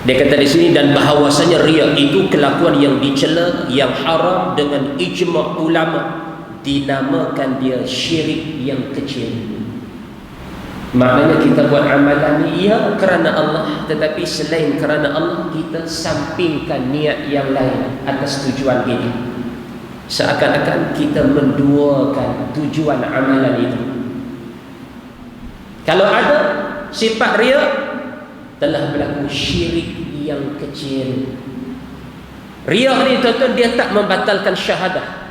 Dia kata di sini, dan bahawasanya riya itu kelakuan yang dicela, yang haram dengan ijma' ulama, dinamakan dia syirik yang kecil. Maknanya kita buat amalan ni ya kerana Allah, tetapi selain kerana Allah kita sampingkan niat yang lain atas tujuan ini. Seakan-akan kita menduakan tujuan amalan itu. Kalau ada sifat riya, telah berlaku syirik yang kecil. Riya ni tuan-tuan, dia tak membatalkan syahadah.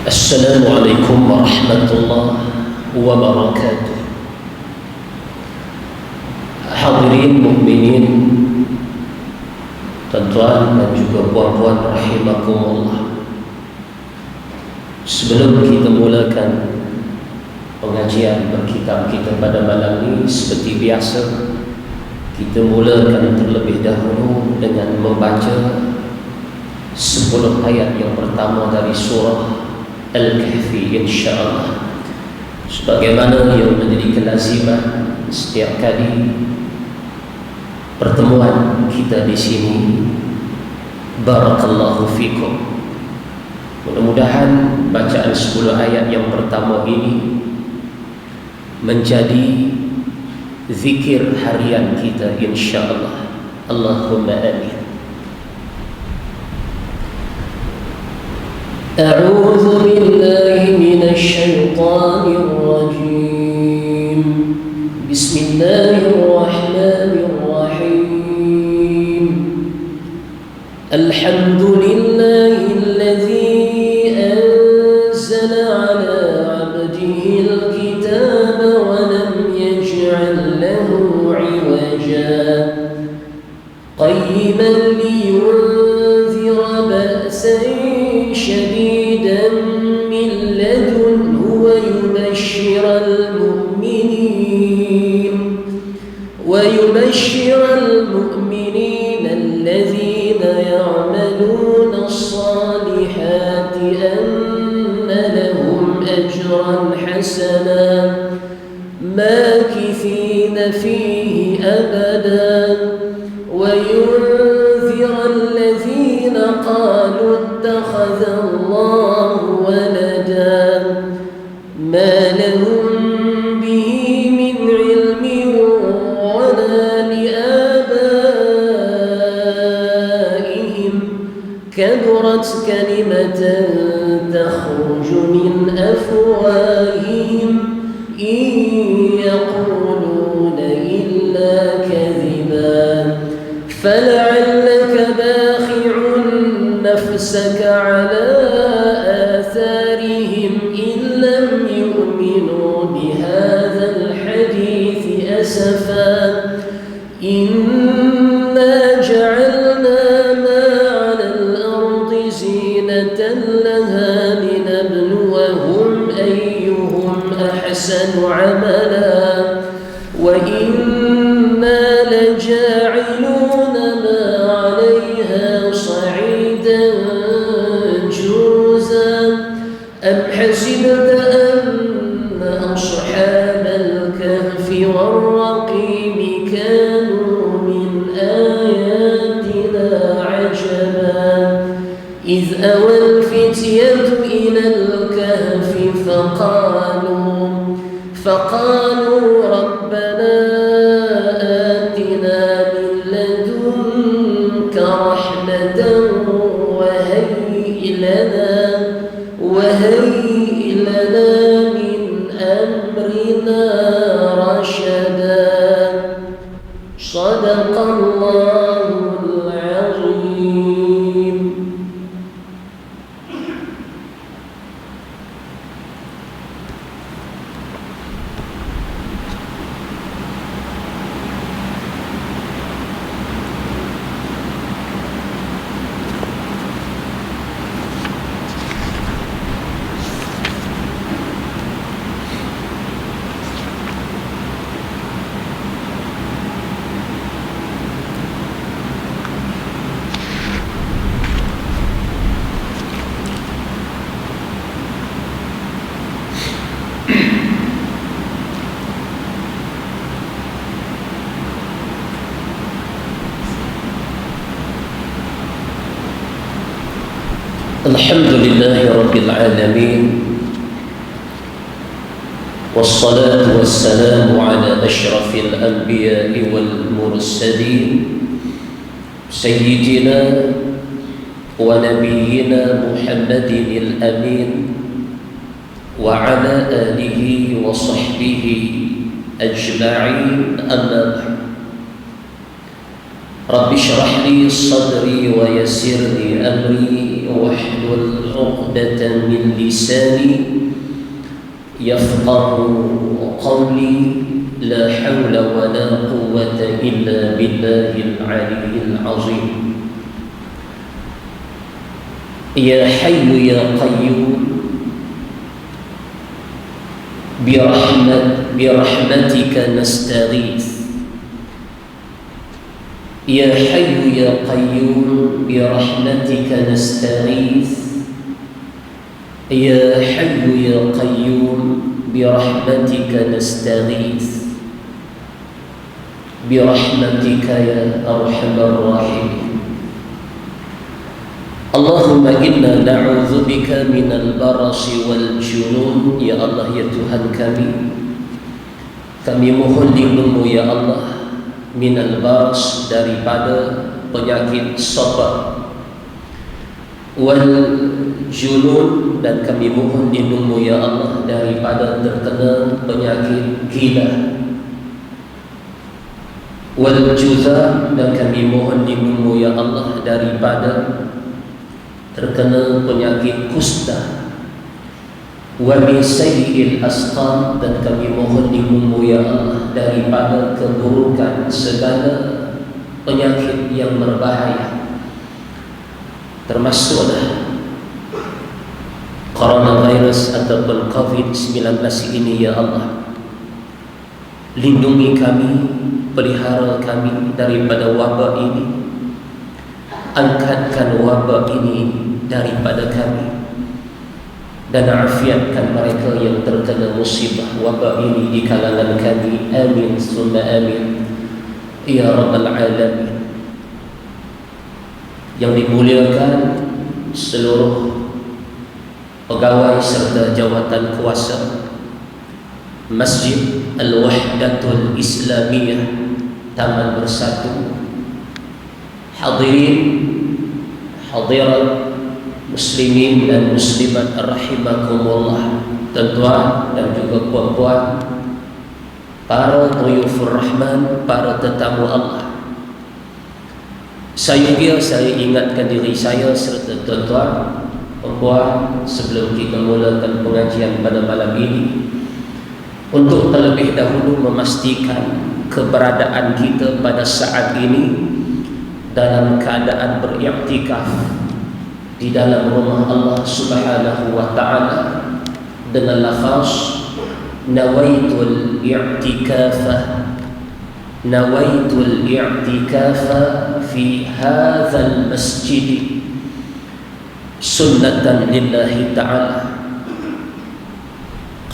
Assalamualaikum warahmatullahi wabarakatuh. Hadirin mukminin, tuan-tuan dan juga puan-puan rahimakumullah. Sebelum kita mulakan pengajian berkitab kita pada malam ini, seperti biasa kita mulakan terlebih dahulu dengan membaca 10 ayat yang pertama dari surah Al-Kahfi, insyaAllah, sebagaimana yang menjadi kelaziman setiap kali pertemuan kita di sini. Barakallahu fikum. Mudah-mudahan bacaan 10 ayat yang pertama ini menjadi zikir harian kita, insyaAllah. Allahumma amin. أعوذ بالله من الشيطان الرجيم. بسم الله الرحمن الرحيم. الحمد لله الذي أنزل على عبده الكتاب ولم يجعل له عوجا قيما لينذر بأسا شديدا من لدنه ويبشر المؤمنين الذين يعملون الصالحات أن لهم أجرا حسنا ماكثين فيه أبدا وينذر الذين قالوا اتخذ الله ولدا ما لهم به من علم ولا لآبائهم كبرت كلمة تخرج من أفواههم إن يقولون إلا كذبا فلعلك باخع نفسك على آثارهم إن لم يؤمنوا بهذا الحديث أسفا إنا جعلنا ما على الأرض زينة لها لنبلوهم أيهم أحسن عملا وإنا لجاعلون ما عليها صعيدا جرزا أم حسبت أن أصحاب الكهف والرقيم كانوا من آياتنا عجبا إذ أوى الفتية إلى الكهف فقالوا ربنا آتنا من لدنك رحمة وهيئ لنا من أمرنا رشدا صدق الله العظيم. Alhamdulillahi Rabbil Alamin, wassalatu wassalamu ala ashrafil anbiya'i wal mursalin, sayyidina wa nabiyyina Muhammadin al-amin, wa ala alihi wa sahbihi ajma'in, amma ba'd. Rabbi shrah li sadri wa yassir li amri wahlul 'uqdatan min lisani yafqahu qawli. La hawla wa la quwwata illa billahil 'aliyyil 'azim. Ya hayyu ya qayyum birahmatika nastaghith. Ya hayyu ya qayyum birahmatika nastaghith. Ya hayyu ya qayyum birahmatika nastaghith. Birahmatika ya arhamar rahimin. Allahumma inna na'udzubika minal barasi wal junun. Ya Allah, ya Tuhan kami mohon lindungmu ya Allah minal baras, daripada penyakit sabar, wal junun, dan kami mohon lindungmu ya Allah daripada terkena penyakit gila, wal juzam, dan kami mohon lindungmu ya Allah daripada terkena penyakit kusta, wa min sayyi'il asqam, dan kami mohon lindungmu ya Allah daripada keburukan segala penyakit yang berbahaya, termasuklah coronavirus ataupun COVID-19 ini ya Allah. Lindungi kami, pelihara kami daripada wabak ini, angkatkan wabak ini daripada kami, dan afiatkan mereka yang terkena musibah wabak ini di kalangan kami. Amin summa amin ya rabbal alamin. Yang dimuliakan seluruh pegawai serta jawatan kuasa Masjid Al-Wahdatul Islamiyah Taman Bersatu, hadirin hadirat muslimin dan muslimat rahimakumullah, tuan-tuan dan juga puan-puan, para dhuyufur rahman, para tetamu Allah. Saya ingatkan diri saya serta tuan-tuan, puan-puan, sebelum kita mulakan pengajian pada malam ini, untuk terlebih dahulu memastikan keberadaan kita pada saat ini dalam keadaan beriktikaf di dalam rumah Allah Subhanahu wa taala dengan lafaz nawaitul i'tikafa fi hadzal masjid sunnatan lillahi ta'ala.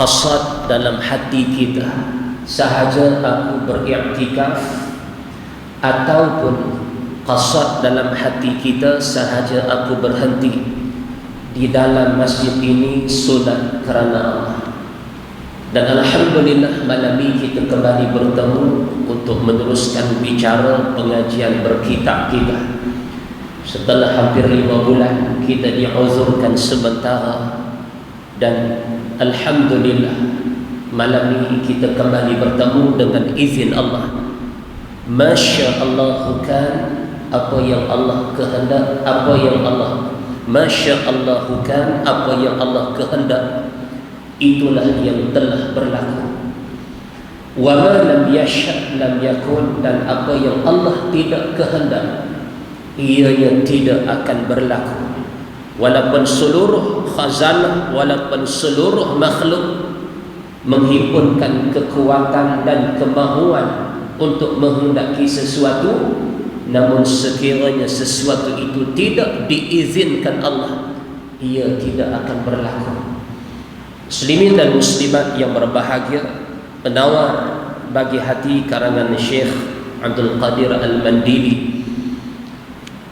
Qasad dalam hati kita, sahaja aku beriktikaf, ataupun qasad dalam hati kita, sahaja aku berhenti di dalam masjid ini sunat kerana Allah. Dan alhamdulillah malam ini kita kembali bertemu untuk meneruskan bicara pengajian berkitab kita. Setelah hampir 5 bulan kita diuzurkan sementara, dan alhamdulillah malam ini kita kembali bertemu dengan izin Allah. Masya Allah kan, apa yang Allah kehendak, apa yang Allah Masya Allah kan, apa yang Allah kehendak, itulah yang telah berlaku. Wa ma lam yasha' lam yakun, dan apa yang Allah tidak kehendak, ianya tidak akan berlaku. Walaupun seluruh khazanah, walaupun seluruh makhluk menghimpunkan kekuatan dan kemahuan untuk menghendaki sesuatu, namun sekiranya sesuatu itu tidak diizinkan Allah, ia tidak akan berlaku. Muslimin dan muslimat yang berbahagia, penawar bagi hati karangan Syekh Abdul Qadir Al-Mandili,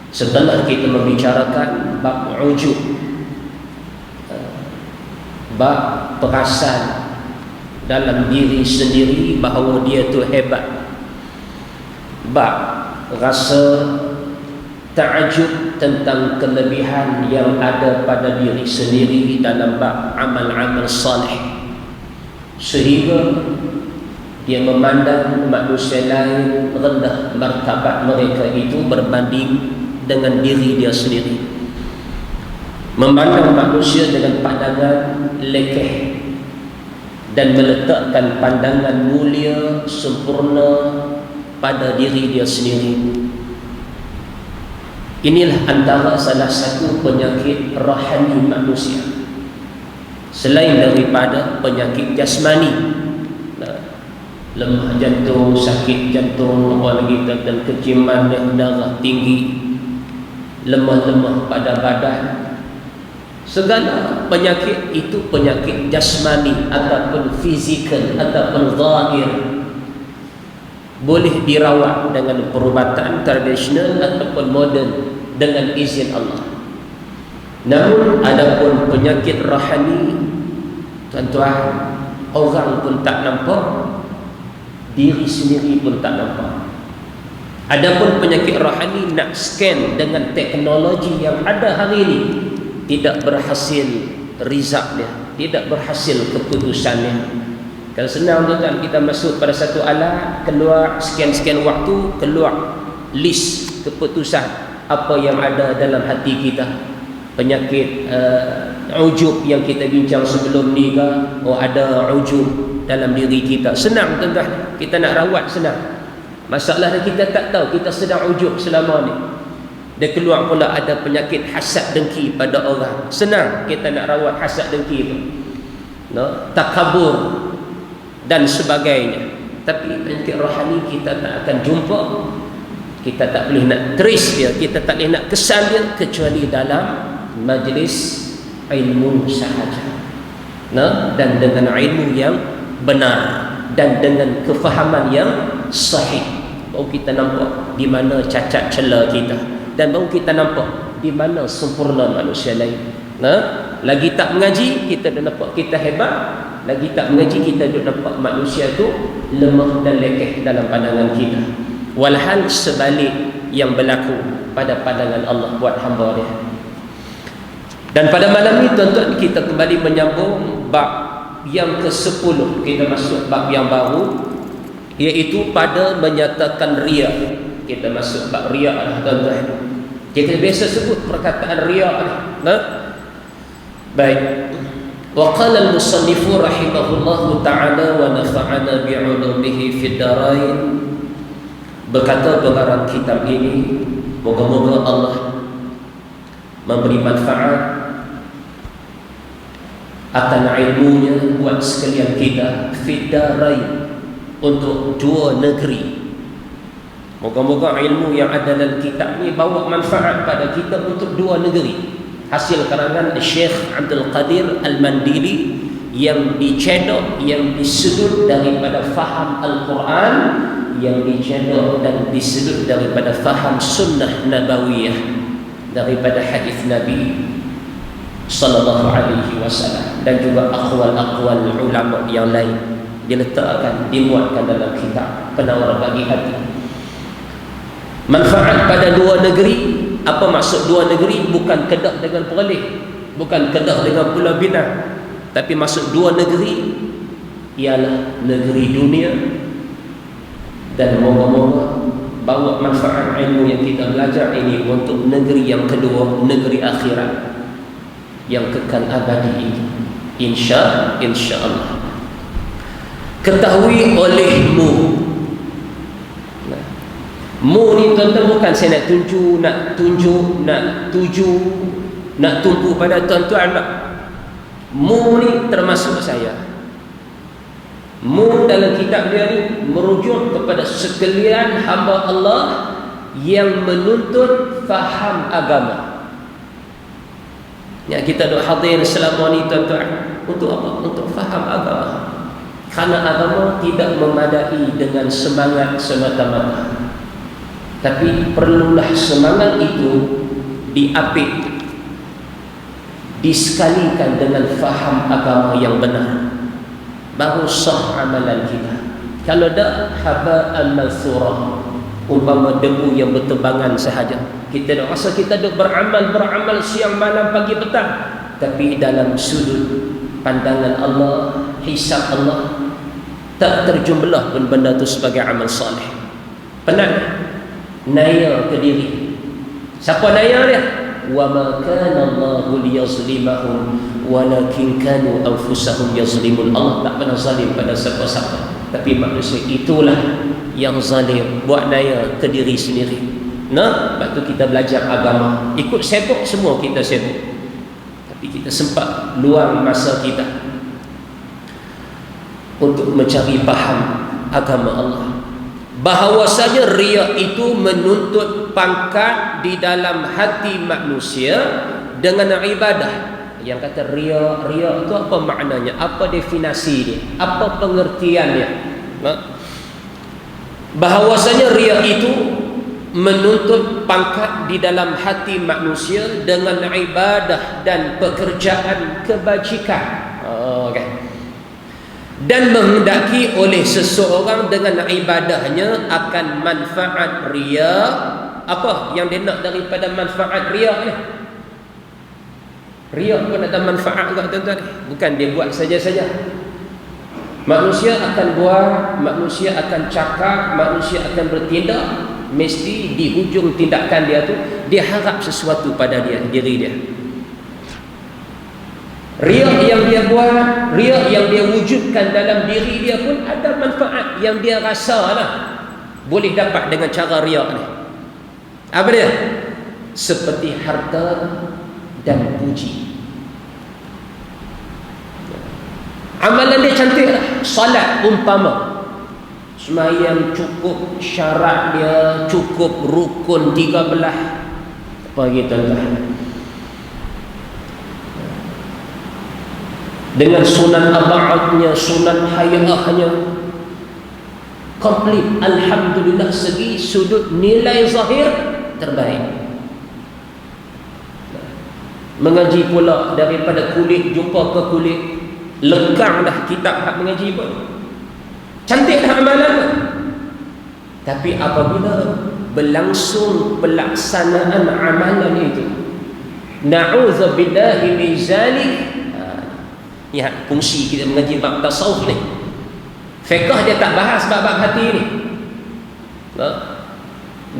setelah kita membicarakan bab ujub bab perasan dalam diri sendiri bahawa dia tu hebat, bab rasa ta'ajub tentang kelebihan yang ada pada diri sendiri dalam bab amal-amal salih, sehingga dia memandang manusia lain rendah martabat mereka itu berbanding dengan diri dia sendiri, memandang manusia dengan pandangan lekeh dan meletakkan pandangan mulia sempurna pada diri dia sendiri. Inilah antara salah satu penyakit rohani manusia, selain daripada penyakit jasmani, lemah jantung, sakit jantung, apa lagi, dan kenciman darah tinggi, lemah-lemah pada badan. Segala penyakit itu penyakit jasmani ataupun fizikal ataupun zahir, boleh dirawat dengan perubatan tradisional ataupun moden dengan izin Allah. Namun adapun penyakit rohani, tuan-tuan, orang pun tak nampak, diri sendiri pun tak nampak. Adapun penyakit rohani nak scan dengan teknologi yang ada hari ini, tidak berhasil result dia, tidak berhasil keputusannya. Kalau senang tuan-tuan, kita masuk pada satu alat, keluar scan-scan waktu, keluar list keputusan apa yang ada dalam hati kita. Penyakit ujub yang kita bincang sebelum ni ke, oh ada ujub dalam diri kita, senang tuan-tuan, kita nak rawat senang. Masalahnya kita tak tahu kita sedang ujub selama ni. Dia keluar pula ada penyakit hasad dengki pada orang, senang kita nak rawat hasad dengki tu, no? Takabur dan sebagainya. Tapi penyakit rohani kita tak akan jumpa, kita tak boleh nak trace dia, kita tak boleh nak kesan dia kecuali dalam majlis ilmu sahaja, no? Dan dengan ilmu yang benar dan dengan kefahaman yang sahih, baru kita nampak di mana cacat celah kita, dan baru kita nampak di mana sempurna manusia lain. Lagi tak mengaji, kita dah nampak kita hebat. Lagi tak mengaji, kita dah nampak manusia tu lemah dan lekeh dalam pandangan kita. Walhal sebalik yang berlaku pada pandangan Allah buat hamba dia. Dan pada malam ini tuan-tuan, kita kembali menyambung bab yang ke-10. Kita masuk bab yang baru, iaitu pada menyatakan riya. Kita masuk bab riya lah tuan-tuan. Kita biasa sebut perkataan riya lah. Baik. Wa qala al-musannifu rahimahullahu ta'ala wa nafa'ana bi'ulumihi fid darain. Berkata pengarang kitab ini, moga-moga Allah memberi manfaat akan ilmunya buat sekalian kita fid darain, untuk dua negeri. Moga-moga ilmu yang ada dalam kitab ni bawa manfaat pada kita untuk dua negeri. Hasil karangan Syekh Abdul Qadir Al-Mandili yang dicedok, yang disudut daripada faham Al-Quran, yang dicedok dan disudut daripada faham sunnah nabawiyah, daripada hadis Nabi sallallahu alaihi wasallam, dan juga aqwal-aqwal ulama yang lain diletakkan, dimuatkan dalam kitab Penawar Bagi Hati. Manfaat pada dua negeri. Apa maksud dua negeri? Bukan Kedah dengan Perlis, bukan Kedah dengan Pulau Pinang, tapi maksud dua negeri ialah negeri dunia. Dan moga-moga bawa manfaat ilmu yang kita belajar ini untuk negeri yang kedua, negeri akhirat yang kekal abadi ini, insya-Allah. Ketahui olehmu. Mu ni tuan-tuan bukan saya nak tunjuk, nak tuju, nak tumpu pada tuan-tuan, tak. Mu ni termasuk saya. Mu dalam kitab dia ni merujuk kepada sekalian hamba Allah yang menuntut faham agama. Ya, kita duk hadir selama ni tuan-tuan, untuk apa? Untuk faham agama. Kerana agama tidak memadai dengan semangat semata-mata, tapi perlulah semangat itu diapit, disekalikan dengan faham agama yang benar, baru sah amalan kita. Kalau dah haba'an manthura, umpama debu yang berterbangan sahaja. Kita dah rasa kita dah beramal siang malam pagi petang, tapi dalam sudut pandangan Allah, hisab Allah, tak terjumlah pun benda itu sebagai amal salih. Penat naya ke diri. Siapa naya dia? Wa ma kana Allahu liyazlimahum walakin kanu anfusahum yazlimun. Allah tak pernah zalim pada siapa-siapa, tapi manusia itulah yang zalim, buat naya ke diri sendiri. Nah, sebab tu kita belajar agama, ikut sibuk, semua kita sibuk, tapi kita sempat luang masa kita untuk mencari faham agama Allah. Bahawasanya riya itu menuntut pangkat di dalam hati manusia dengan ibadah. Yang kata riya itu apa maknanya? Apa definisi dia? Apa pengertiannya? Bahawasanya riya itu menuntut pangkat di dalam hati manusia dengan ibadah dan pekerjaan kebajikan. Okay. Dan menghendaki oleh seseorang dengan ibadahnya akan manfaat riya. Apa yang dia nak daripada manfaat riya ni? Riya pun ada manfaat juga, tuan-tuan. Bukan dia buat saja-saja. Manusia akan buat, manusia akan cakap, manusia akan bertindak, mesti di hujung tindakan dia tu dia harap sesuatu pada diri dia. Riya yang dia buat, riya yang dia wujudkan dalam diri dia pun ada manfaat yang dia rasa lah boleh dapat dengan cara riya ni. Apa dia? Seperti harta dan puji. Amalan dia cantik lah. Salat umpama, semayang cukup syarat dia, cukup rukun 13. Apa gitu tuan-tuan? Dengan sunan aba'atnya, sunan hayahnya, komplit. Alhamdulillah, segi sudut nilai zahir terbaik. Mengaji pula daripada kulit jumpa ke kulit, lekang dah kitab hak mengaji pun, cantik dah amalan pun. Tapi apabila berlangsung pelaksanaan amalan itu, na'udzubillahi min zalik. Ya, fungsi kita mengaji bab tasawuf ni. Fiqh dia tak bahas bab-bab hati ni.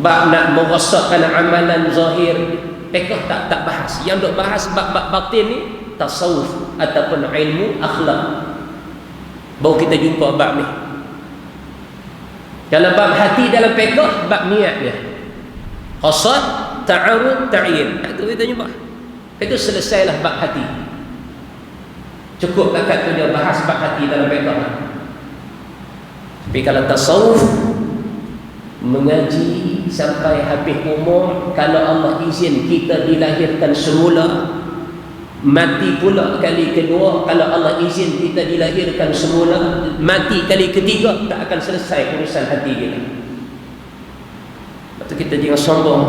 Bab nak merosakkan amalan zahir, fiqh tak bahas. Yang dok bahas bab-bab batin ni tasawuf ataupun ilmu akhlak. Baru kita jumpa bab ni. Dalam bab hati dalam fiqh, bab niat dia. Qasad, ta'arud, ta'yin. Itu kita jumpa. Itu selesailah bab hati. Cukup dekat tu dia bahas bab hati dalam fiqh. Tapi kalau tasawuf, mengaji sampai habis umur, kalau Allah izin kita dilahirkan semula, mati pula kali kedua, kalau Allah izin kita dilahirkan semula, mati kali ketiga, tak akan selesai urusan hati kita. Lepas tu kita jangan sombong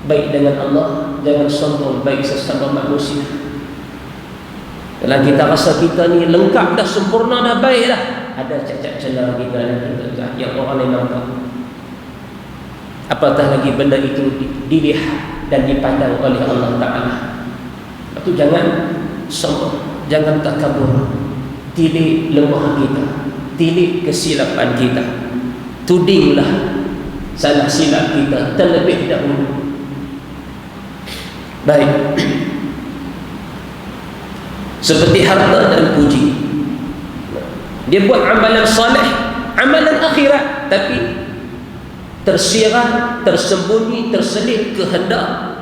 baik dengan Allah, jangan sombong baik sesama manusia. Kalau kita rasa kita ni lengkap dah, sempurna dah, baik dah, ada cacat celah kita yang orang lain nampak. Apatah lagi benda itu dilihat dan dipandang oleh Allah Ta'ala. Lepas tu jangan sombong, jangan takabur, tilik lemah kita, tilik kesilapan kita, tudinglah salah silap kita terlebih dahulu. Baik. Seperti harta dan puji, dia buat amalan salih, amalan akhirat, tapi tersirat, tersembunyi, terselip kehendak,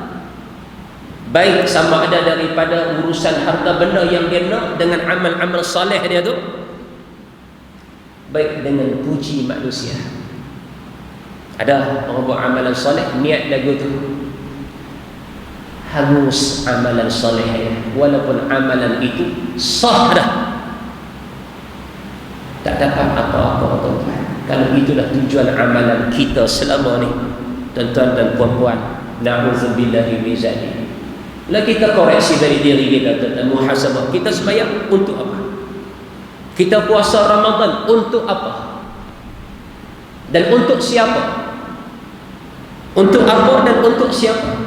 baik sama ada daripada urusan harta benda yang dia nak dengan amal-amal salih dia tu, baik dengan puji manusia. Ada orang buat amalan salih, niat lagu tu hangus amalan solehnya, walaupun amalan itu sah dah, tak dapat apa-apa, tuan-tuan. Kalau itulah tujuan amalan kita selama ni, tuan-tuan dan puan-puan, na'udzubillahi min zalik. Bila kita koreksi dari diri kita dan muhasabah, kita sembahyang untuk apa? Kita puasa Ramadan untuk apa? Dan untuk siapa? Untuk apa dan untuk siapa?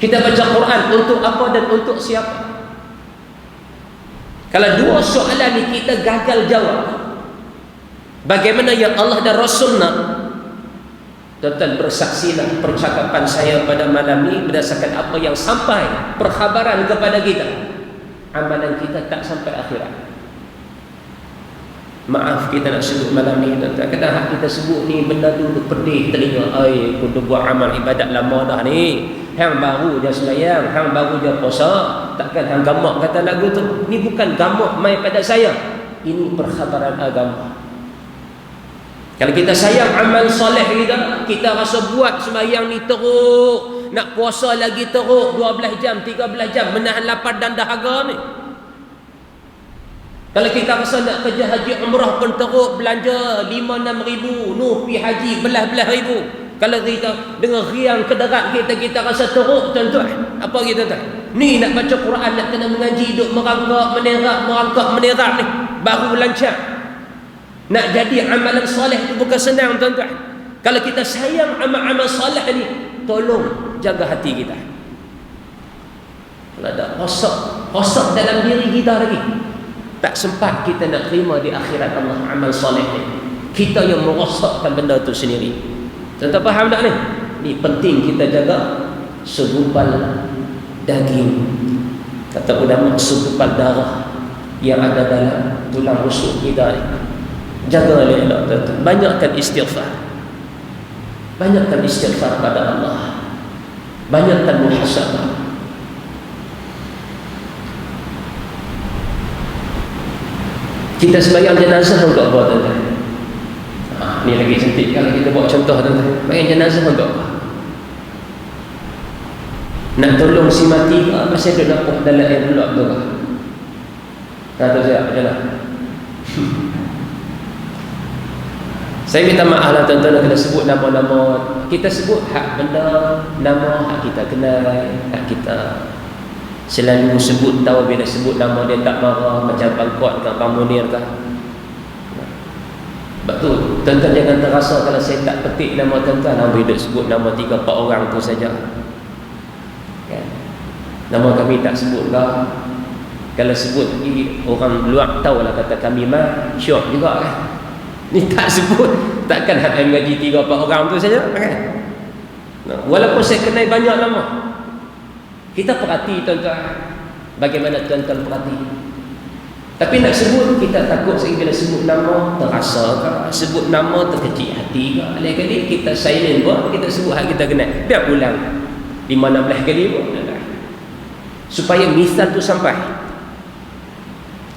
Kita baca Quran untuk apa dan untuk siapa? Kalau dua soalan ni kita gagal jawab, bagaimana yang Allah dan Rasul nak? Tuan-tuan, bersaksilah percakapan saya pada malam ni berdasarkan apa yang sampai perkhabaran kepada kita. Amalan kita tak sampai akhirat. Maaf kita nak sebut malam ni, tuan-tuan. Kadang kita sebut ni benda tu pedih telinga. Ai, aku dah buat amal ibadat lama dah ni. Hang baru je sembahyang, hang baru je puasa. Takkan hang gamak kata lagu tu. Ni bukan gamak mai pada saya. Ini perkhabaran agama. Kalau kita sayang amal soleh kita rasa buat sembahyang ni teruk, nak puasa lagi teruk 12 jam, 13 jam, menahan lapar dan dahaga ni. Kalau kita rasa nak kerja haji umrah pun teruk, belanja 5-6 ribu, nuh pi haji belah-belah ribu. Kalau kita dengan riang kederat kita rasa teruk, tuan-tuan. Apa kita tuan? Ni nak baca Quran, nak kena mengaji, duk merangkak, menerak ni, baru lancar. Nak jadi amalan soleh itu bukan senang, tuan-tuan. Kalau kita sayang amal-amal soleh ni, tolong jaga hati kita. Kalau ada rosak dalam diri kita lagi, tak sempat kita nak terima di akhirat Allah amal soleh ni. Kita yang merosakkan benda tu sendiri. Tuan-tuan faham tak ni? Ni penting kita jaga segumpal daging. Kata ulama, segumpal darah yang ada dalam tulang rusuk kita ni. Jaga oleh Allah, tuan-tuan. Banyakkan istighfar. Banyakkan istighfar pada Allah. Banyakkan muhasabah. Kita sembahyang jenazah untuk apa, tuan-tuan? Ni lagi cantik kalau kita buat contoh, tuan-tuan. Sembahyang jenazah untuk apa? Nak tolong si mati ke? Masih ada nampak dalam air dulu tu ke? Tak tahu saya, macam mana? Saya minta maaf lah, tuan-tuan, kena sebut nama-nama. Kita sebut hak benda, nama hak kita kenal, hak kita selalu sebut, tahu bila sebut nama dia tak marah, macam Bangkot ke Bang Munir ke. Sebab tu, tuan-tuan jangan terasa kalau saya tak petik nama tuan-tuan, ambil duduk sebut nama 3-4 orang tu saja. Kan? Nama kami tak sebut lah. Kalau sebut orang luar tahulah kata kami mah syok juga kan. Ni tak sebut, takkan hak mengaji 3-4 orang tu saja kan. Walaupun saya kenal banyak nama, kita perhati, tuan-tuan, bagaimana tuan-tuan perhati. Tapi nak sebut, kita takut bila sebut nama terasa ke, sebut nama terkecil hati ke. Kali-kali kita silent pun, kita sebut hak kita kenal, biar ulang 5-16 kali pun, supaya misal tu sampai.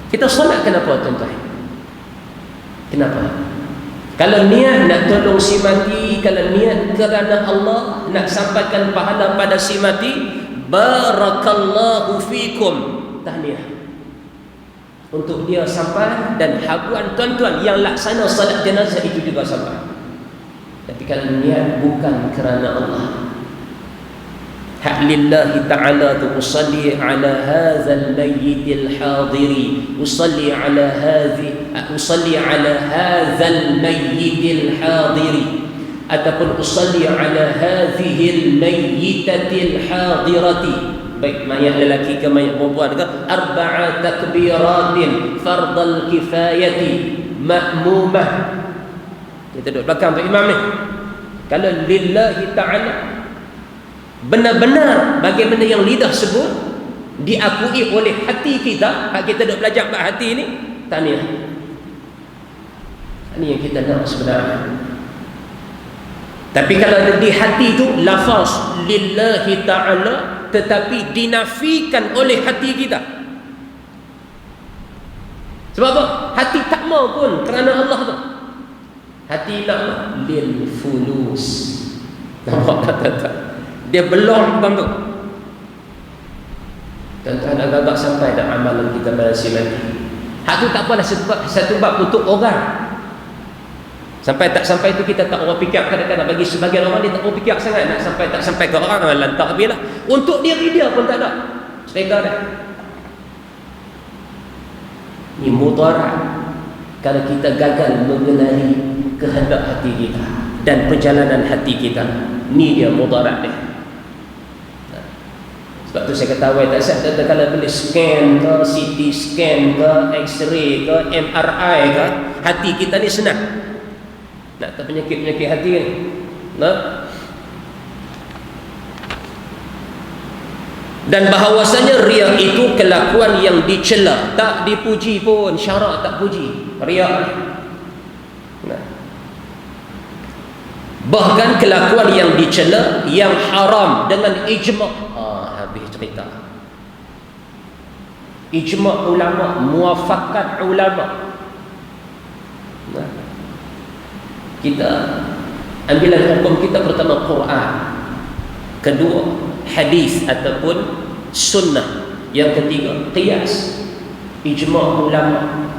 Kita solat kenapa, tuan-tuan? Kenapa? Kalau niat nak tolong si mati, kalau niat kerana Allah, nak sampaikan pahala pada si mati, barakallahu fikum, tahniah untuk dia sampai, dan habuan tuan-tuan yang laksana salat jenazah itu juga sampai. Tapi kalau niat bukan kerana Allah, hak lillahi ta'ala tu, usalli ala hadzal mayyitil hadiri, usalli ala hadzal mayyitil hadiri, ataupun usalli ala hadhil mayyitatil hadirati, baik mayat lelaki ke mayat perempuan ke, arba'a takbiratin fardal kifayati ma'mumah. Kita duduk belakang tu imam ni. Kalau lillahi ta'ala, benar-benar bagaimana yang lidah sebut, diakui oleh hati kita, hak kita duk belajar bab hati ni, tahniah. Ini yang kita nak sebenarnya. Tapi kalau ada di hati tu lafaz lillahi ta'ala, tetapi dinafikan oleh hati kita. Sebab apa? Hati tak mau pun kerana Allah tu. Hati nak lil fulus. Nampak tak? Dia belum bang tu. Tuan-tuan agak-agak sampai dah amalan kita pada si mati. Hak tu tak apalah, sebab satu bab untuk orang. Sampai tak sampai itu kita tak orang fikir. Kadang-kadang bagi sebagian orang dia tak orang fikir sangat. Nak sampai tak sampai ke orang lantak habis lah. Untuk diri dia pun tak ada. Selesa dah. Ini mudarat kalau kita gagal mengenali kehendak hati kita dan perjalanan hati kita. Ni dia mudarat dia. Sebab tu saya kata awal tak sah kalau boleh scan ke, CT scan ke, X-ray ke, MRI ke, hati kita ni senang. Nak tak penyakit-penyakit hati ni. Nah. Dan bahawasanya riya itu kelakuan yang dicela, tak dipuji pun, syarak tak puji. Riya ni. Nah. Bahkan kelakuan yang dicela, yang haram dengan ijma'. Habis cerita. Ijma' ulama, muafakat ulama. Nah. Kita ambilan hukum kita pertama Quran, kedua hadis ataupun sunnah, yang ketiga qiyas, ijma' ulama.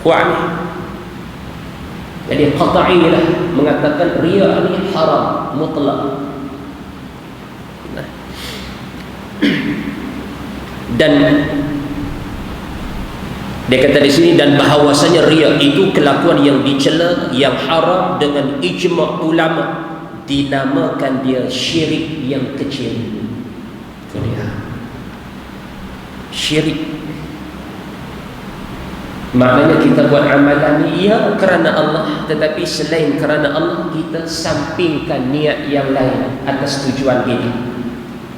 Kuat. Jadi qat'i lah mengatakan riya ni haram mutlak. Dan dia kata di sini, dan bahawasanya riya itu kelakuan yang dicela, yang haram dengan ijma' ulama, dinamakan dia syirik yang kecil. Itu dia. Syirik. Maknanya kita buat amalan ni ya kerana Allah, tetapi selain kerana Allah kita sampingkan niat yang lain atas tujuan kita.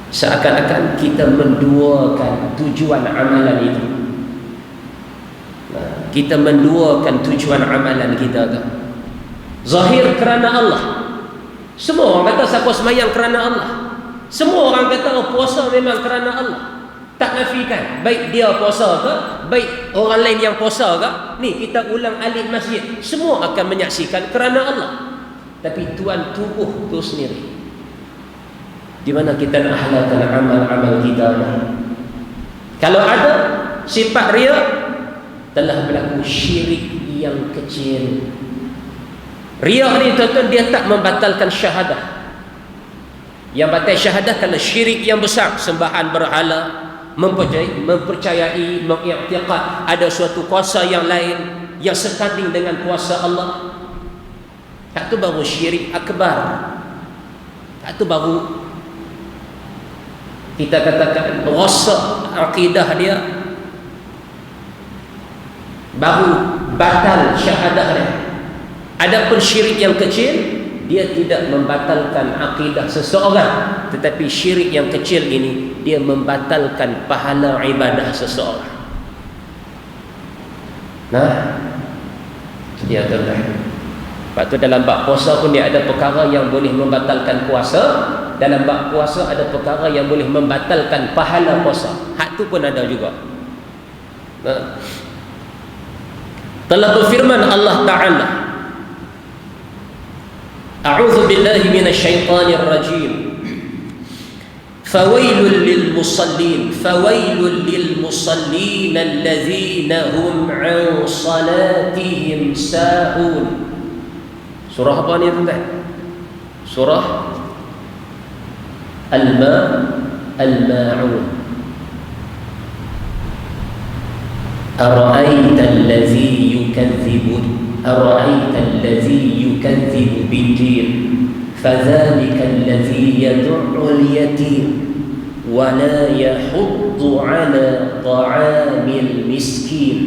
Seakan-akan kita menduakan tujuan amalan itu. Kita menduakan tujuan amalan kita tu. Zahir kerana Allah. Semua orang kata siapa semayang kerana Allah. Semua orang kata puasa memang kerana Allah. Tak nafikan. Baik dia puasa ke, baik orang lain yang puasa ke. Ni kita ulang alik masjid. Semua akan menyaksikan kerana Allah. Tapi Tuhan tubuh tu sendiri. Di mana kita nak halalkan amal-amal kita ni. Kalau ada sifat riya, telah berlaku syirik yang kecil. Riya ni tuan-tuan, dia tak membatalkan syahadah. Yang batal syahadah kalau syirik yang besar, sembahan berhala, mempercayai, mengiktiqad ada suatu kuasa yang lain yang setanding dengan kuasa Allah. Tak tu baru syirik akbar. Tak tu baru kita katakan rosak akidah dia, baru batal syahadah dia. Adapun syirik yang kecil, dia tidak membatalkan akidah seseorang, tetapi syirik yang kecil ini dia membatalkan pahala ibadah seseorang. Nah, dia tuan-tuan. Lepas tu dalam bab puasa pun dia ada perkara yang boleh membatalkan puasa. Dalam bab puasa ada perkara yang boleh membatalkan pahala puasa. Hak tu pun ada juga. Nah. Telah berfirman Allah Ta'ala, A'udzu billahi minasyaitonir rajim. Fawailul lil musallin, fawailul lil musallin allazina hum 'an salatihim sahun. Surah apa ni tuan-tuan? Surah Al-Ma'un. أرأيت الذي يكذب بالدين فذلك الذي يدع اليتيم ولا يحض على طعام المسكين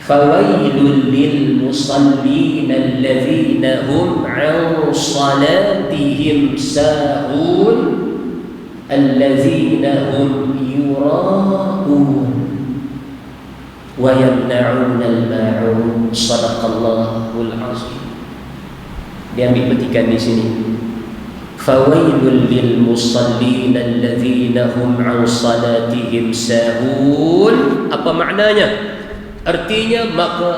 فويل للمصلين الذين هم عن صلاتهم ساهون الذين هم يراءون وَيَمْنَعُونَ الْمَاعُونَ. Sadaqallahul azim. Diambil petikan di sini. Fawailul lil musallin alladzina hum 'an salatihim sahun. Apa maknanya? Artinya maka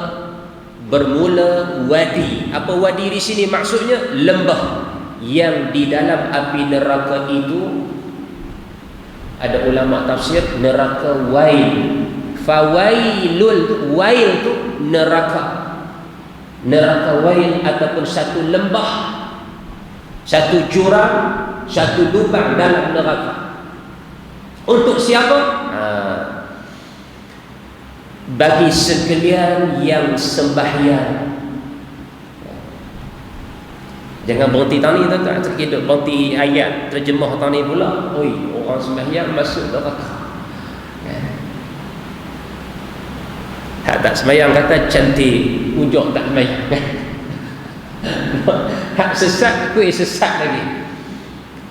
bermula wadi. Apa wadi di sini maksudnya? Lembah yang di dalam api neraka itu. Ada ulama tafsir neraka wail. Fawailul, wail tu neraka. neraka wail ataupun satu lembah, satu jurang, satu lubang dalam neraka. Untuk siapa? Bagi sekalian yang sembahyang. Jangan berhenti tani tuan-tuan, kita berhenti ayat terjemah tani pula. Oi, orang sembahyang masuk neraka. Hak tak sembahyang kata cantik, ujuk tak sembahyang. Hak sesat kuih sesat lagi.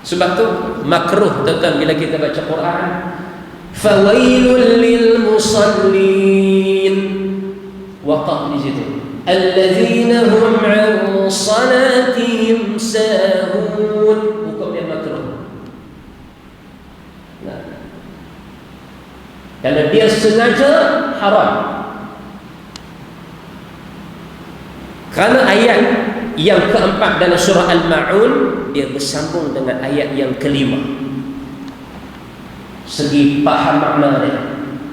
Sebab tu makruh tuan-tuan bila kita baca Quran. Fawailul lil musallin. Waqaf di situ. Alladzina hum 'an salatihim sahun. Hukum yang makruh. Nah. Kalau dia sengaja haram. Kerana ayat yang keempat dalam surah Al-Ma'un dia bersambung dengan ayat yang kelima. Segi faham makna dia.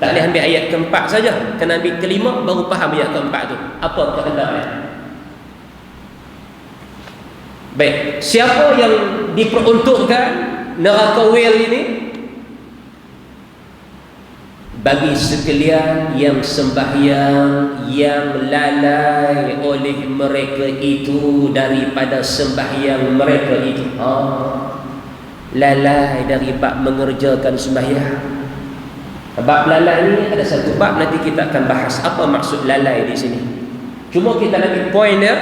Tak boleh ambil ayat keempat saja, kena ambil kelima baru faham ayat keempat tu. Apa kehendaknya? Baik, siapa yang diperuntukkan neraka wail ini? Bagi sekalian yang sembahyang yang lalai oleh mereka itu daripada sembahyang mereka itu. Lalai dari bab mengerjakan sembahyang. Bab lalai ni ada satu bab nanti kita akan bahas apa maksud lalai di sini. Cuma kita ambil poin dia,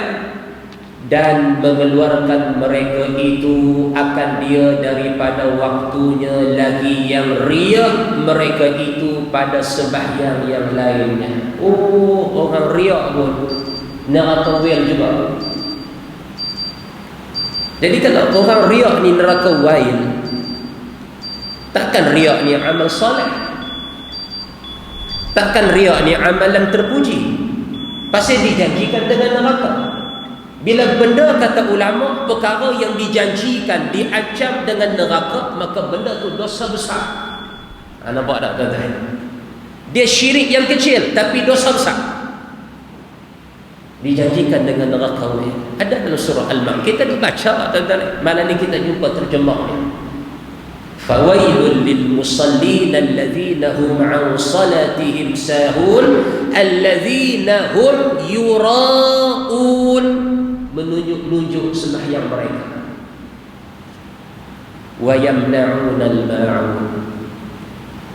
dan mengeluarkan mereka itu akan dia daripada waktunya lagi yang riak mereka itu pada sembahyang yang lainnya. Orang riak pun neraka wail juga. Jadi kalau orang riak ni neraka wail, takkan riak ni amal soleh, takkan riak ni amalan terpuji, pasti dijanjikan dengan neraka. Bila benda kata ulama perkara yang dijanjikan diancam dengan neraka, maka benda tu dosa besar. Nampak tak tuan-tuan? Dia syirik yang kecil tapi dosa besar, dijanjikan dengan neraka. Ada dalam surah Al-Ma'un, kita baca tuan-tuan. Malam ni kita jumpa terjemahnya. Fawailul lil musallin alladzina hum 'an salatihim sahun alladzina hum yura'un, menunjuk-nunjuk sembahyang mereka. Wa yamna'una al-ma'un,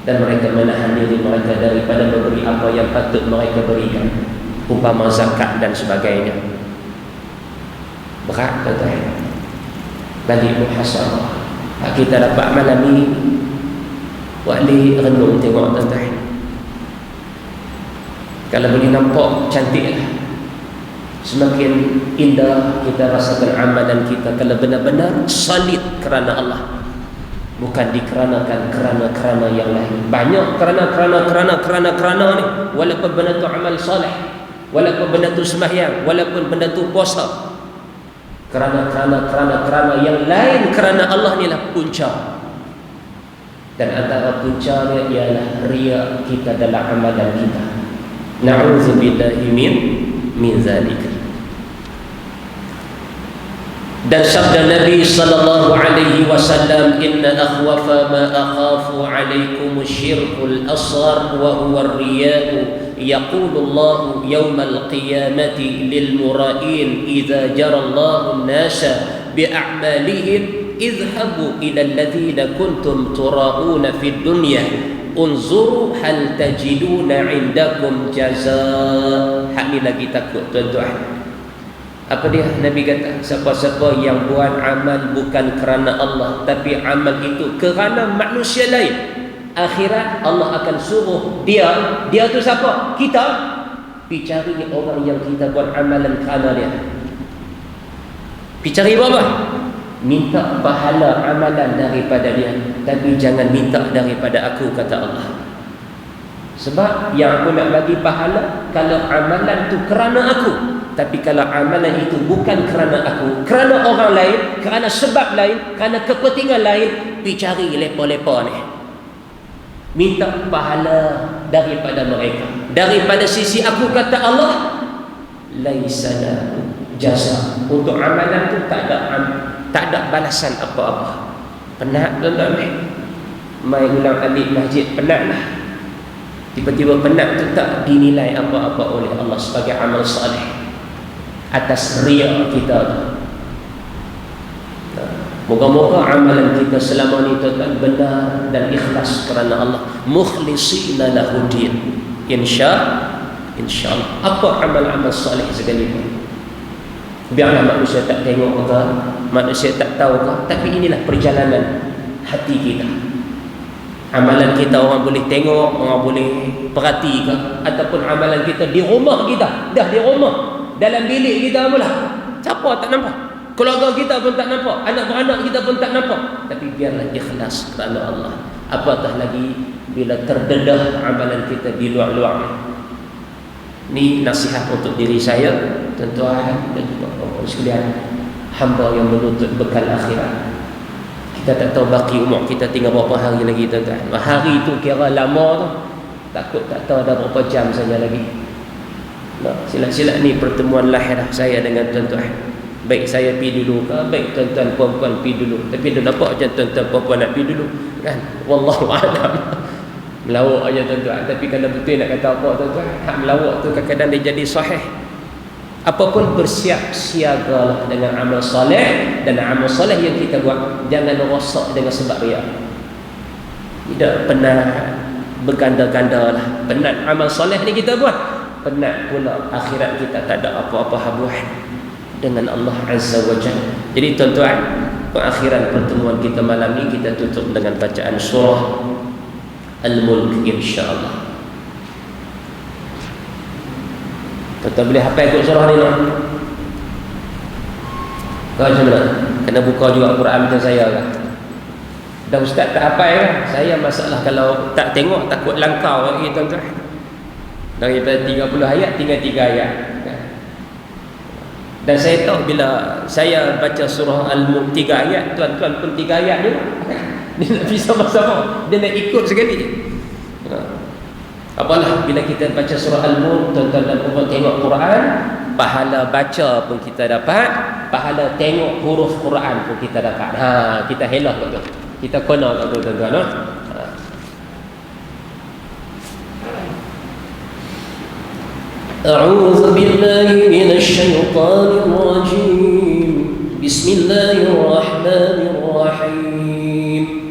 dan mereka menahan diri mereka daripada memberi apa yang patut mereka berikan, umpama zakat dan sebagainya. Berat tuan-tuan. Balik muhasabah. Kita dapat malam ni wali renung tengok tuan-tuan. Kalau boleh nampak cantik lah, semakin indah kita rasakan amalan kita kalau benar-benar solid kerana Allah, bukan dikarenakan kerana yang lain. Banyak kerana ni, walaupun benda tu amal soleh, walaupun benda tu sembahyang, walaupun benda tu puasa, kerana yang lain, kerana Allah ni lah punca. Dan antara puncanya ialah riya kita dalam amalan kita. Na'udzubillahi min zalik. Dan sabda Nabi sallallahu alaihi wasallam, inna akhwafa ma akhafu alaikum syirkul asghar wa huwa ar-riya'u. Yaqulu Allah yawmal qiyamati lil mura'in idza jara Allahu an-nasa bi a'malihim idhhabu ila alladhina kuntum tura'una fid dunya unzuru hal tajiduna 'indakum jazaa. Hak ni lagi takut tuan-tuan. Apa dia? Nabi kata, siapa-siapa yang buat amal bukan kerana Allah tapi amal itu kerana manusia lain, akhirat Allah akan suruh dia tu siapa? Kita pergi cari orang yang kita buat amalan kerana dia. Pergi cari apa? Minta pahala amalan daripada dia, tapi jangan minta daripada aku, kata Allah. Sebab yang aku nak bagi pahala kalau amalan tu kerana aku, tapi kalau amalan itu bukan kerana aku, kerana orang lain, kerana sebab lain, kerana kepentingan lain, pergi cari lepa-lepa ni, minta pahala daripada mereka. Daripada sisi aku, kata Allah, laisa lahu jazaa. Untuk amalan tu tak ada balasan apa-apa. Penat tuan-tuan, mai ulang alik masjid penatlah. Tiba-tiba penat tu tak dinilai apa-apa oleh Allah sebagai amal saleh atas riya kita. Moga-moga amalan kita selama ni tuan-tuan benar dan ikhlas kerana Allah, mukhlisina lahu din. InsyaAllah apa amal-amal saleh sekalipun, biarlah manusia tak tengok ke, manusia tak tahu ke, tapi inilah perjalanan hati kita. Amalan kita orang boleh tengok, orang boleh perhati ke, ataupun amalan kita di rumah kita, dah di rumah, dalam bilik kita pula, siapa tak nampak, keluarga kita pun tak nampak, anak-beranak kita pun tak nampak, tapi biarlah ikhlas kerana Allah. Apatah lagi bila terdedah amalan kita di luar-luar. Ini nasihat untuk diri saya, tuan-tuan dan tuan-tuan sekalian, hamba yang menuntut bekal akhirat. Kita tak tahu baki umur kita tinggal berapa hari lagi, tuan-tuan. Hari itu kira lama tu, takut tak tahu ada berapa jam saja lagi. Nah, silat-silat ni pertemuan lahir saya dengan tuan-tuan. Baik saya pergi dulu ke, baik tuan-tuan puan-puan pergi dulu. Tapi dah nampak je tuan-tuan puan-puan nak pergi dulu kan. Wallahu a'lam. Melawak aja tuan-tuan. Tapi kalau betul nak kata apa tuan-tuan, hak melawak tu kadang-kadang dia jadi sahih. Apapun bersiap siagalah dengan amal soleh, dan amal soleh yang kita buat jangan rosak dengan sebab riak. Tidak penat berganda-ganda lah. Penat amal soleh ni kita buat, penat pula akhirat kita tak ada apa-apa habuah dengan Allah Azza wa Jalla. Jadi tuan-tuan, pengakhiran pertemuan kita malam ni kita tutup dengan bacaan surah Al-Mulk insya-Allah. Tuan-tuan boleh hafal ikut surah ni tak? Kau macam mana? Kena buka juga Quran macam saya kan? Dah ustaz tak hafal kan? Saya masalah kalau tak tengok takut langkau lagi tuan-tuan. Daripada 30 ayat tinggal 3 ayat. Dan saya tahu bila saya baca surah Al-Mulk 3 ayat, tuan-tuan pun 3 ayat juga. Dia nak pergi sama-sama, dia nak ikut sekali. Apalah bila kita baca surah Al-Mulk, tuan-tuan dan puan tengok Quran, pahala baca pun kita dapat, pahala tengok huruf Quran pun kita dapat. Kita helah tu. Kita kena tu tuan-tuan. A'udzu billahi minasy syaithanir rajim. Bismillahirrahmanirrahim.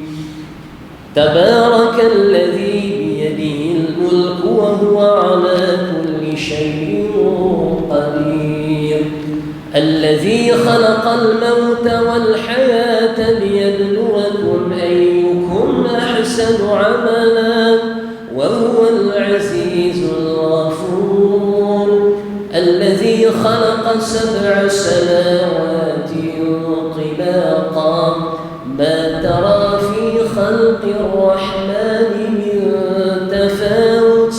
Tabarakalladzi biyadihil mulku wa huwa 'ala kulli syai'in qadir. Alladzi khalaqal mauta wal hayata liyabluwakum ayyukum ahsanu 'amalan wa huwal 'azizul ghafur. Alladzi khalaqa sab'a samawati tibaqa ma tara fi khalqir rahmani min tafawut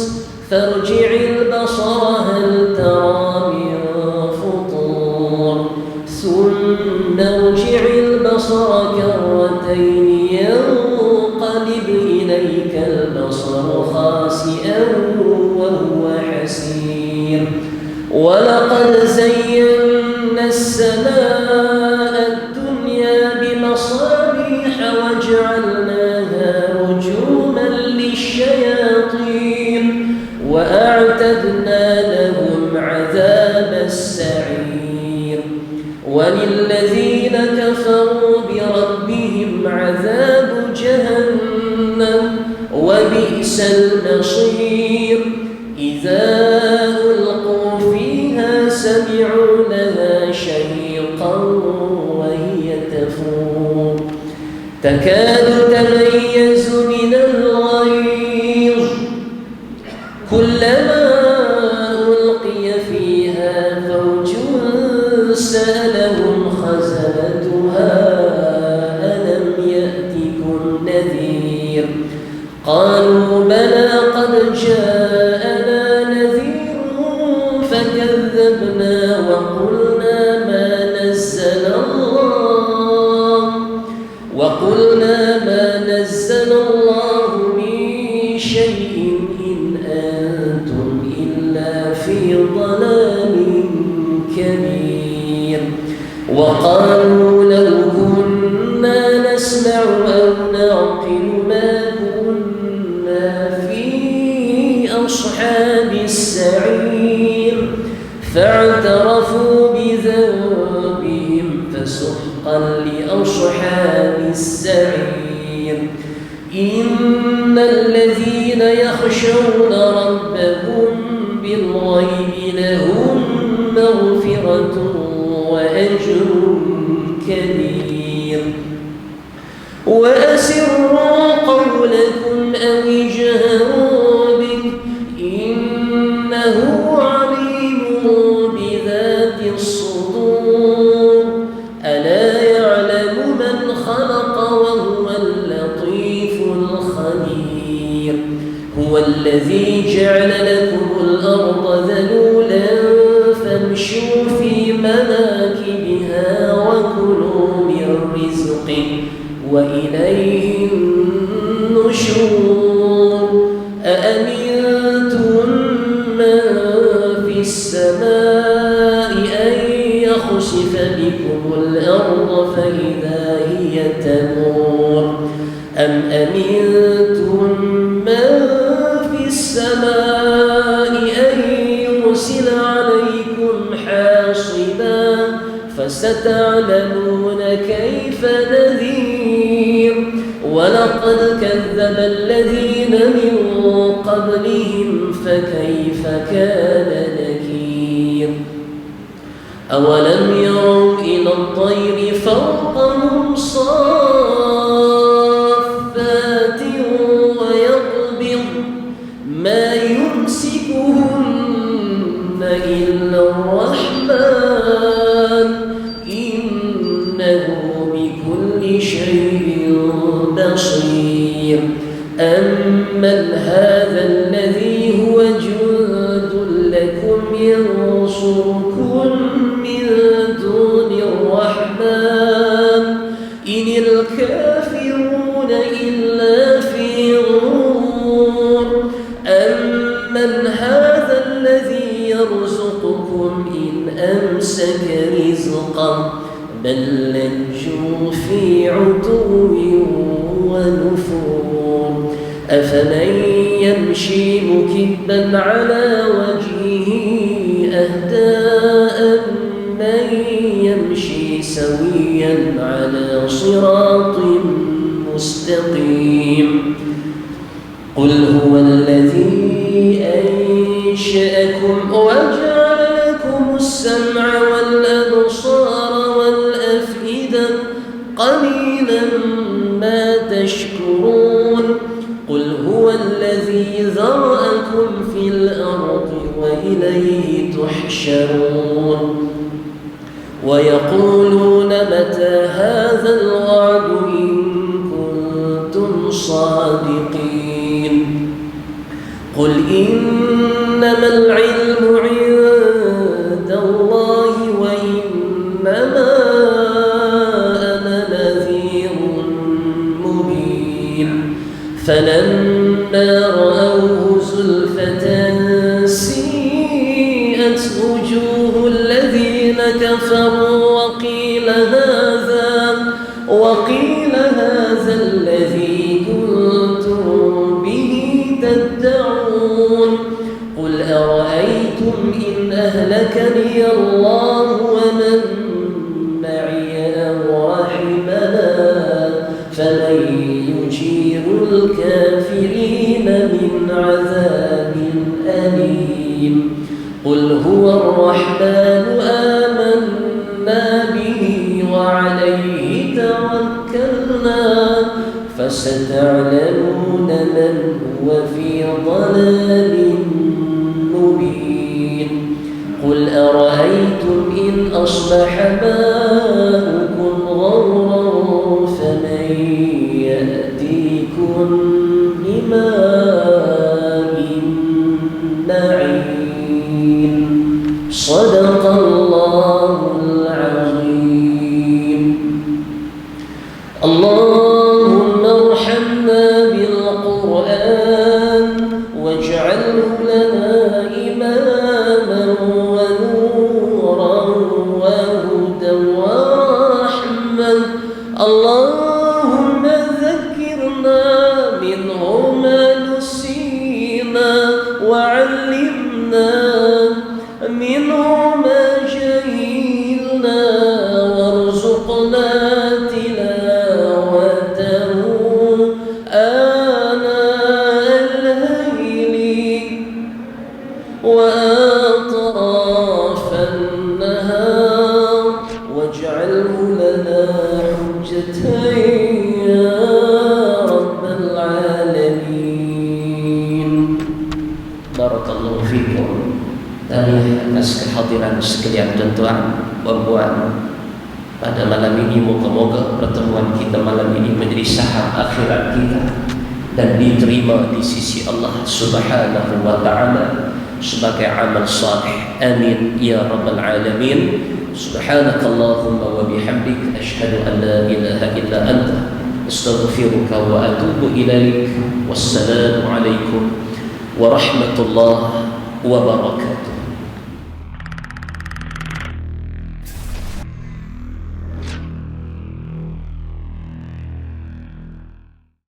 farji'il basara hal tara min futur thumma irji'il basara karratayn yanqalib ilayka al-basaru khasi'an wa huwa hasir. وَلَقَدْ زَيَّنَّا السَّمَاءَ الدُّنْيَا بِمَصَابِيحَ وَجَعَلْنَاهَا رُجُومًا لِلشَّيَاطِينِ وَأَعْتَدْنَا لَهُمْ عَذَابَ السَّعِيرِ وَلِلَّذِينَ كَفَرُوا بِرَبِّهِمْ عَذَابُ جَهَنَّمَ وَبِئْسَ الْمَصِيرُ إِذَا سمعوا لها شهيقا وهي تفور تكاد تميز من الغيظ كلما ألقي فيها فوج سألهم خزنتها ألم يأتكم نذير قالوا بلى قد جاءنا نذير فكذبنا وقلنا ما نزل الله من شيء إن أنتم إلا في ضلال حقا لأصحاب السعير إن الذين يخشون ربهم بالغيب لهم مغفرة وأجر كبير وأسروا قولكم أو اجهروا به إنه عليم بذات الصدور ألا يعلم من خلق وهو اللطيف الخبير هو الذي جعل لكم الأرض ذلولا فامشوا في مناكبها وكلوا من رزقه وإليه النشور أأمنتم من في السماء أن يخسف بكم الأرض فإذا هي تمور أم أمنتم من في السماء أن يرسل عليكم حاصبا فستعلمون كيف نذير ولقد كذب الذين من قبلهم فكيف كان نكير أولم يروا إلى الطير فوقهم صافات ويقبض ما يمسكهن إلا الرحمن إنه بكل شيء بصير أمن هذا الذي هو جند لكم ينصركم من دون الرحمن إن الكافرون إلا في غرور أمن هذا الذي يرزقكم إن أمسك رزقه بل لجوا في عتو ونفور أفمن يمشي مكبا على وجهه أهدى من يمشي سويا على صراط مستقيم قل هو الذي أنشأكم وجعل لكم السمع والأبصار والأفئدة قليلا ما تشكرون قل هو الذي ذرأكم في الأرض وإليه تحشرون ويقولون متى هذا الوعد إن كنتم صادقين قل إنما العلم عند الله وإنما أنا نذير مبين فلما رأوه زلفة سيئت وجوه الذين كفروا وقيل هذا الذي كنتم به تدعون قل أرأيتم إن أهلكني الله ومن معي أو رحمنا فمن يجير الكافرين من عذاب أليم قل هو الرحمن آمنا به وعليه توكلنا فستعلمون من هو في ضلال مبين قل أرأيتم إن أصبح ماؤكم غورا فمن يأتيكم بماء معين صدق الله العظيم اللهم ارحمنا بالقرآن واجعله لنا إماما ونورا وهدى ورحمة اللهم ذكرنا منه ما نسينا وعلمنا منه ما جهلنا وارزقنا atas kehadiran sekalian tuan-tuan dan puan pada malam ini. Moga-moga pertemuan kita malam ini menjadi saham akhirat kita dan diterima di sisi Allah Subhanahu wa taala sebagai amal salih. Amin ya rabbal alamin. Subhanakallahumma wa bihamdik asyhadu an la ilaha illa anta astaghfiruka wa atubu ilaik. Wassalamu alaikum warahmatullahi wabarakatuh.